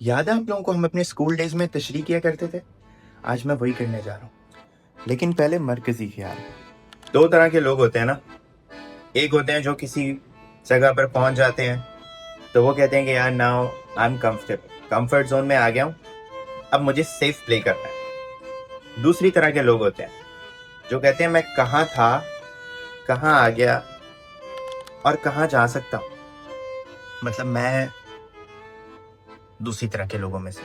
याद है आप लोगों को हम अपने स्कूल डेज में तशरीह किया करते थे। आज मैं वही करने जा रहा हूँ, लेकिन पहले मरकजी ख्याल। दो तरह के लोग होते हैं ना, एक होते हैं जो किसी जगह पर पहुंच जाते हैं तो वो कहते हैं कि यार now I am comfort zone में आ गया हूँ, अब मुझे सेफ प्ले करना है। दूसरी तरह के लोग होते हैं जो कहते हैं मैं कहाँ था, कहाँ आ गया और कहाँ जा सकता हूँ। मतलब मैं दूसरी तरह के लोगों में से।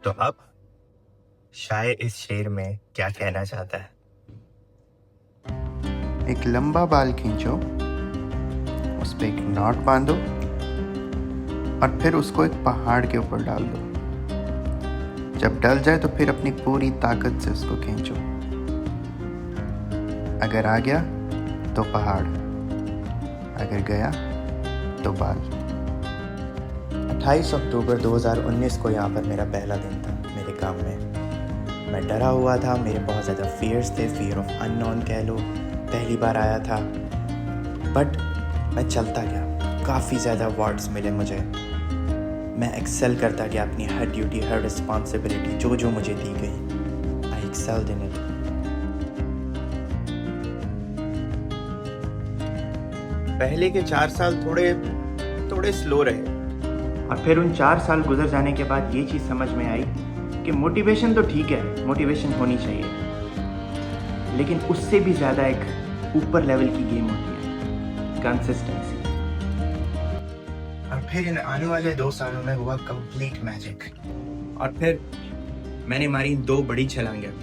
तो अब शायर इस शेर में क्या कहना चाहता है। एक लंबा बाल खींचो, उस पे एक नॉट बांधो और फिर उसको एक पहाड़ के ऊपर डाल दो। जब डल जाए तो फिर अपनी पूरी ताकत से उसको खींचो। अगर आ गया तो पहाड़, अगर गया तो बाल। 28 अक्टूबर 2019 को यहाँ पर मेरा पहला दिन था मेरे काम में। मैं डरा हुआ था, मेरे बहुत ज़्यादा फियर्स थे, फियर ऑफ अननोन कह लो, पहली बार आया था। बट मैं चलता गया, काफ़ी ज़्यादा अवार्ड्स मिले मुझे। मैं एक्सेल करता गया अपनी हर ड्यूटी, हर रिस्पॉन्सिबिलिटी जो जो मुझे दी गई। आई एक्सेल्ड इन इट। पहले के 4 साल थोड़े स्लो रहे और फिर उन 4 साल गुजर जाने के बाद ये चीज़ समझ में आई कि मोटिवेशन तो ठीक है, मोटिवेशन होनी चाहिए, लेकिन उससे भी ज़्यादा एक ऊपर लेवल की गेम होती है कंसिस्टेंसी। और फिर इन आने वाले 2 सालों में हुआ कंप्लीट मैजिक। और फिर मैंने मारी 2 बड़ी छलांगें।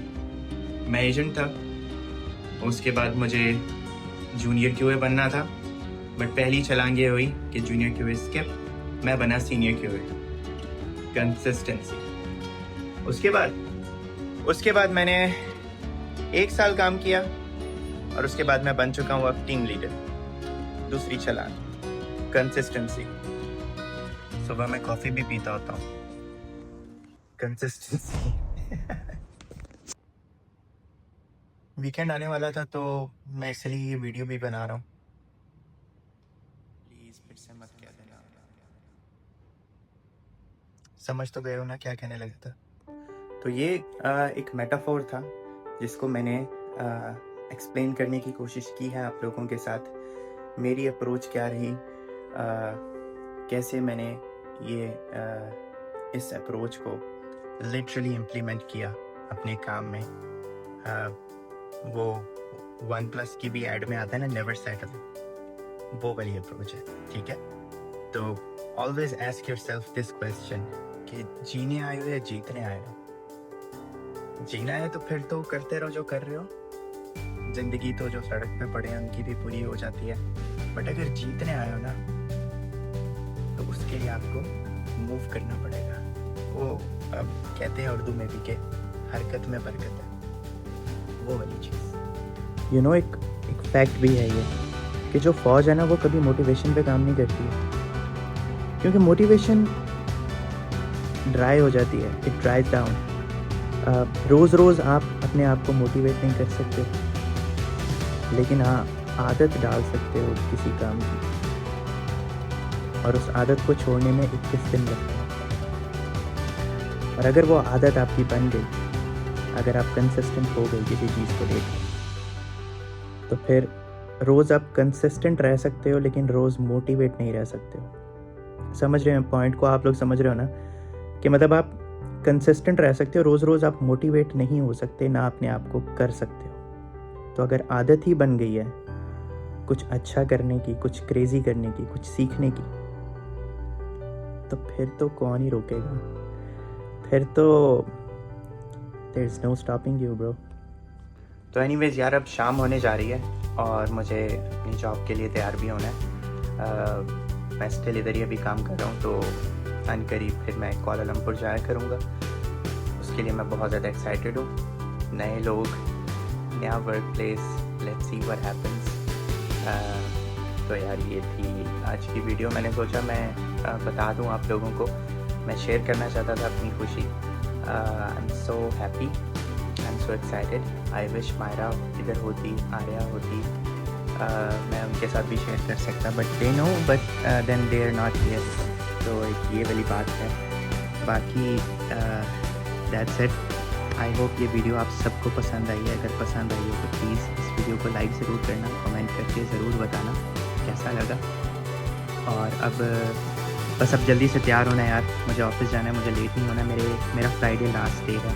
मैं एजेंट था, उसके बाद मुझे जूनियर क्यूए बनना था, बट पहली छलांग ये हुई कि जूनियर क्यूए स्किप, मैं बना सीनियर क्यूए। कंसिस्टेंसी। उसके बाद मैंने 1 साल काम किया और उसके बाद मैं बन चुका हूँ अब टीम लीडर। दूसरी छलांग कंसिस्टेंसी। सुबह मैं कॉफी भी पीता होता हूँ। कंसिस्टेंसी। वीकेंड आने वाला था तो मैं इसलिए ये वीडियो भी बना रहा हूँ। प्लीज फिर से मत कह देना। समझ तो गए हो ना क्या कहने लगा था। तो ये एक मेटाफोर था जिसको मैंने एक्सप्लेन करने की कोशिश की है आप लोगों के साथ। मेरी अप्रोच क्या रही, कैसे मैंने ये इस अप्रोच को लिटरली इम्प्लीमेंट किया अपने काम में। वो OnePlus की भी ऐड में आता है ना, नेवर सेटल, वो वाली अप्रोच है, ठीक है। तो always ask yourself this question कि जीने आए हो या जीतने आए हो। जीना है तो फिर तो करते रहो जो कर रहे हो। जिंदगी तो जो सड़क पे पड़े हैं उनकी भी पूरी हो जाती है, बट अगर जीतने आए हो ना तो उसके लिए आपको मूव करना पड़ेगा। वो अब कहते हैं उर्दू में भी कि हरकत में बरकत है, वो वाली चीज़। एक फैक्ट भी है ये कि जो फौज है ना वो कभी मोटिवेशन पे काम नहीं करती है, क्योंकि मोटिवेशन ड्राई हो जाती है, इट ड्राइज डाउन। रोज़ रोज़ आप अपने आप को मोटिवेट नहीं कर सकते, लेकिन हाँ आदत डाल सकते हो किसी काम की, और उस आदत को छोड़ने में 21 दिन लगते हैं। और अगर वो आदत आपकी बन गई, अगर आप कंसिस्टेंट हो गई किसी चीज़ को लेकर, तो फिर रोज़ आप कंसिस्टेंट रह सकते हो, लेकिन रोज़ मोटिवेट नहीं रह सकते हो। समझ रहे हैं पॉइंट को आप लोग? समझ रहे हो ना कि मतलब आप कंसिस्टेंट रह सकते हो, रोज़ रोज़ आप मोटिवेट नहीं हो सकते, ना अपने आप को कर सकते हो। तो अगर आदत ही बन गई है कुछ अच्छा करने की, कुछ क्रेजी करने की, कुछ सीखने की, तो फिर तो कौन ही रोकेगा? फिर तो there is no stopping you bro. तो एनीवेज यार, अब शाम होने जा रही है और मुझे अपनी जॉब के लिए तैयार भी होना है। मैं स्टिल इधर ही अभी काम कर रहा हूँ, तो अनकरीब फिर मैं कोलालमपुर जाया करूँगा। उसके लिए मैं बहुत ज़्यादा एक्साइटेड हूँ। नए लोग, नया work place, let's see what happens. तो यार ये थी आज की वीडियो। मैंने सोचा मैं बता दूँ आप लोगों को, मैं शेयर करना चाहता था अपनी खुशी। I am so happy, I am so excited. I wish Myra इधर होती, आर्या होती, मैं उनके साथ भी शेयर कर सकता, but they know, but then they are not here. तो एक ये वाली बात है। बाकी दैट्स इट। आई होप ये वीडियो आप सबको पसंद आई है। अगर पसंद आई हो तो प्लीज़ इस वीडियो को लाइक ज़रूर करना, कमेंट करके ज़रूर बताना कैसा लगा। और अब बस अब जल्दी से तैयार होना है यार, मुझे ऑफिस जाना है, मुझे लेट नहीं होना। मेरा फ्राइडे लास्ट डे है,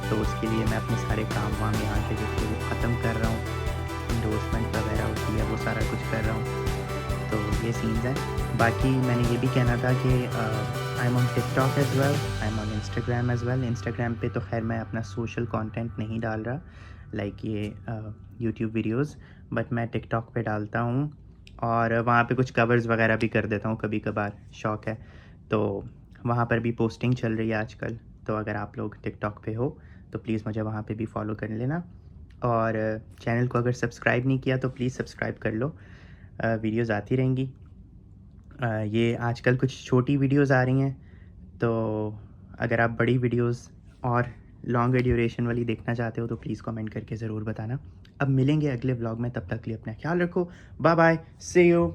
तो उसके लिए मैं अपने सारे काम वाम यहाँ के जो थे वो ख़त्म कर रहा हूँ। इंडोर्समेंट वगैरह होती है वो सारा कुछ कर रहा हूँ, तो ये सीन्स हैं। बाकी मैंने ये भी कहना था कि I am on TikTok as well, I am on Instagram as well. Instagram पे तो खैर मैं अपना सोशल कंटेंट नहीं डाल रहा, लाइक ये यूट्यूब वीडियोस, बट मैं टिकटॉक पे डालता हूँ और वहाँ पे कुछ कवर्स वगैरह भी कर देता हूँ कभी कभार, शौक़ है। तो वहाँ पर भी पोस्टिंग चल रही है आजकल, तो अगर आप लोग टिकटॉक पे हो तो प्लीज़ मुझे वहाँ पे भी फॉलो कर लेना। और चैनल को अगर सब्सक्राइब नहीं किया तो प्लीज़ सब्सक्राइब कर लो, वीडियोज़ आती रहेंगी। ये आजकल कुछ छोटी वीडियोज़ आ रही हैं, तो अगर आप बड़ी वीडियोज़ और लॉन्ग ड्यूरेशन वाली देखना चाहते हो तो प्लीज़ कमेंट करके ज़रूर बताना। अब मिलेंगे अगले व्लॉग में, तब तक के लिए अपना ख्याल रखो। Bye bye, see you.